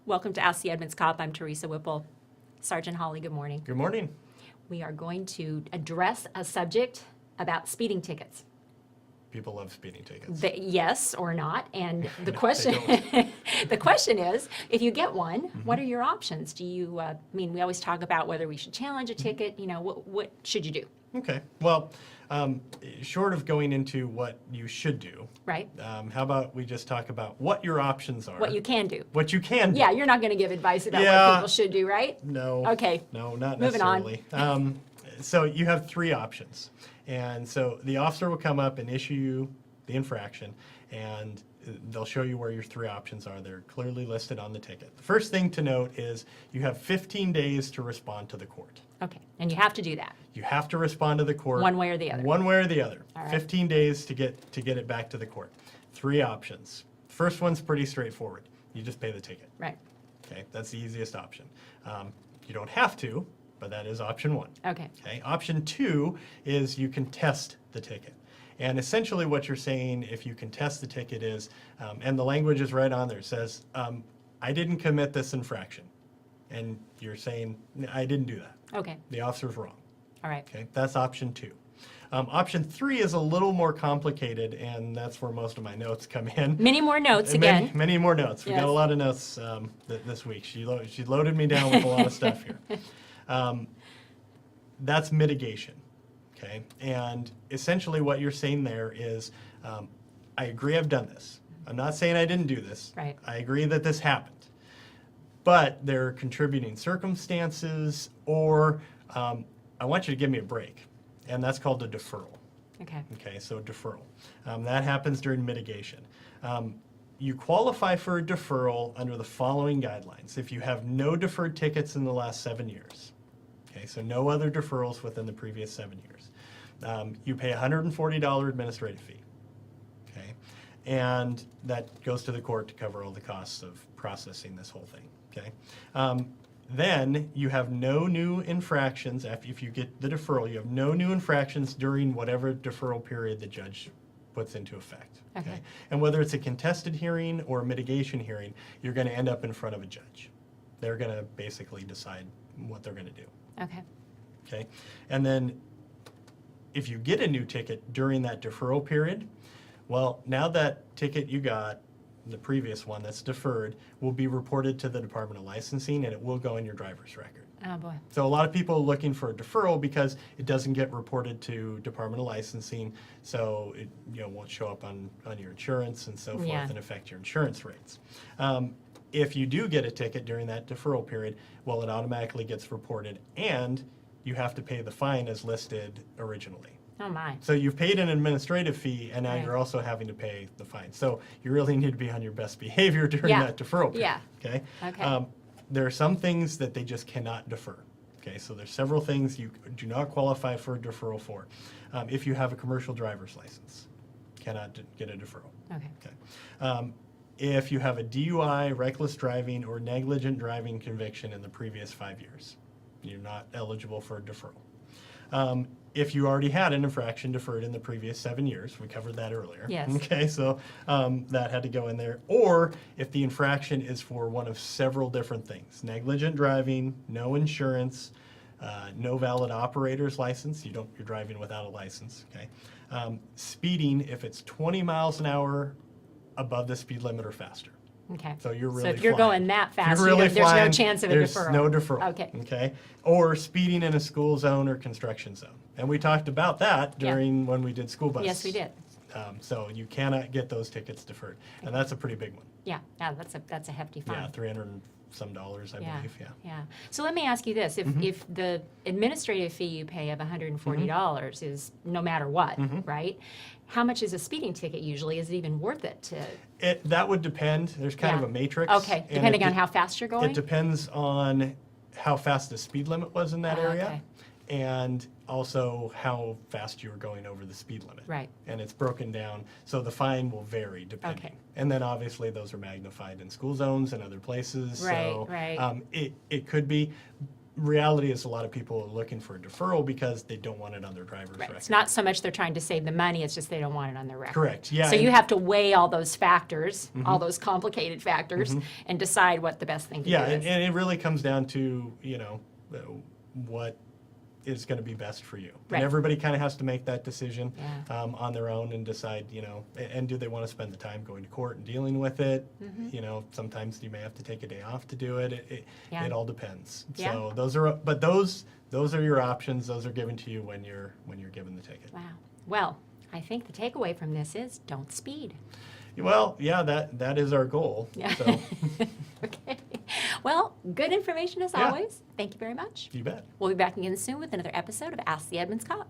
Welcome to Ask the Edmonds Cop. I'm Teresa Whipple. Sergeant Hawley, good morning. Good morning. We are going to address a subject about speeding tickets. People love speeding tickets. Yes or not, and the No, question they the question is, if you get one, Mm-hmm. what are your options? Do you? I mean, we always talk about whether we should challenge a Mm-hmm. ticket. You know, what should you do? Okay. Well, short of going into what you should do, Right? how about we just talk about what your options are? What you can do. What you can do. Yeah, you're not going to give advice about what Yeah. people should do, right? No. Okay. No, not Moving on. necessarily. So you have three options. And so the officer will come up and issue you the infraction, and they'll show you where your three options are. They're clearly listed on the ticket. The first thing to note is you have 15 days to respond to the court. Okay, and you have to do that. You have to respond to the court. One way or the other. One way or the other. All right. 15 days to get it back to the court. Three options. First one's pretty straightforward. You just pay the ticket. Right. Okay, that's the easiest option. You don't have to, but that is option one. Okay. Okay. Option two is you contest the ticket. And essentially what you're saying, if you contest the ticket is, and the language is right on there, it says, I didn't commit this infraction. And you're saying, I didn't do that. Okay. The officer's wrong. All right. Okay, that's option two. Option three is a little more complicated, and that's where most of my notes come in. Many more notes Many, again. many more notes. We Yes. got a lot of notes this week. She loaded me down with a lot of stuff here. That's mitigation. Okay, and essentially what you're saying there is, I agree I've done this. I'm not saying I didn't do this. Right. I agree that this happened. But there are contributing circumstances, or I want you to give me a break, and that's called a deferral. Okay. Okay, so deferral. That happens during mitigation. You qualify for a deferral under the following guidelines. If you have no deferred tickets in the last 7 years, okay, so no other deferrals within the previous 7 years, you pay a $140 administrative fee. Okay, and that goes to the court to cover all the costs of processing this whole thing. Okay, then you have no new infractions. If you get the deferral, you have no new infractions during whatever deferral period the judge puts into effect. Okay. And whether it's a contested hearing or a mitigation hearing, you're going to end up in front of a judge. They're going to basically decide what they're going to do. Okay. Okay, and then if you get a new ticket during that deferral period, well, now that ticket you got, the previous one that's deferred, will be reported to the Department of Licensing, and it will go in your driver's record. Oh boy. So a lot of people are looking for a deferral because it doesn't get reported to Department of Licensing, so it won't show up on your insurance and so forth Yeah. and affect your insurance rates. If you do get a ticket during that deferral period, well, it automatically gets reported, and you have to pay the fine as listed originally. Oh my. So you've paid an administrative fee, and now Right. you're also having to pay the fine. So you really need to be on your best behavior during Yeah. that deferral period. Yeah. Okay? Okay. There are some things that they just cannot defer. Okay, so there's several things you do not qualify for a deferral for. If you have a commercial driver's license, cannot get a deferral. Okay. Okay. If you have a DUI, reckless driving, or negligent driving conviction in the previous 5 years, you're not eligible for a deferral. If you already had an infraction deferred in the previous 7 years, we covered that earlier. Yes. Okay, so that had to go in there. Or if the infraction is for one of several different things: negligent driving, no insurance, no valid operator's license. You're driving without a license. Okay. Speeding if it's 20 miles an hour above the speed limit or faster. Okay. So you're really So if you're flying. going that If fast, you're really there's no flying, chance of a there's deferral. no deferral. Okay. Okay. Or speeding in a school zone or construction zone. And we talked about that Yeah. during when we did school bus. Yes, we did. So you cannot get those tickets deferred. And that's a pretty big one. Yeah. Yeah. That's a hefty fine. Yeah, $300 and some dollars, I believe. Yeah. Yeah. So let me ask you this: if the administrative fee you pay of $140 is no matter what, right? How much is a speeding ticket usually? Is it even worth it to? That would depend. There's kind Yeah. of a matrix. Okay, and depending it on de- how fast you're going. It depends on how fast the speed limit was in that Ah, area. okay. And also how fast you were going over the speed limit. Right. And it's broken down, so the fine will vary depending. Okay. And then obviously those are magnified in school zones and other places. Right, So right. it could be, reality is a lot of people are looking for a deferral because they don't want it on their driver's Right. record. It's not so much they're trying to save the money, it's just they don't want it on their record. Correct, yeah. So you and- have to weigh all those factors, all those complicated factors, and decide what the best thing to Yeah, do and, is. and it really comes down to, what is going to be best for you. Right. And everybody kind of has to make that decision Yeah. on their own and decide, and do they want to spend the time going to court and dealing with it? Sometimes you may have to take a day off to do it. Yeah. It all depends. Yeah. So those are your options. Those are given to you when you're given the ticket. Wow. Well, I think the takeaway from this is don't speed. Well, yeah, that is our goal. Yeah. So Okay. Well, good information as Yeah. always. Thank you very much. you bet. We'll be back again soon with another episode of Ask the Edmonds Cop.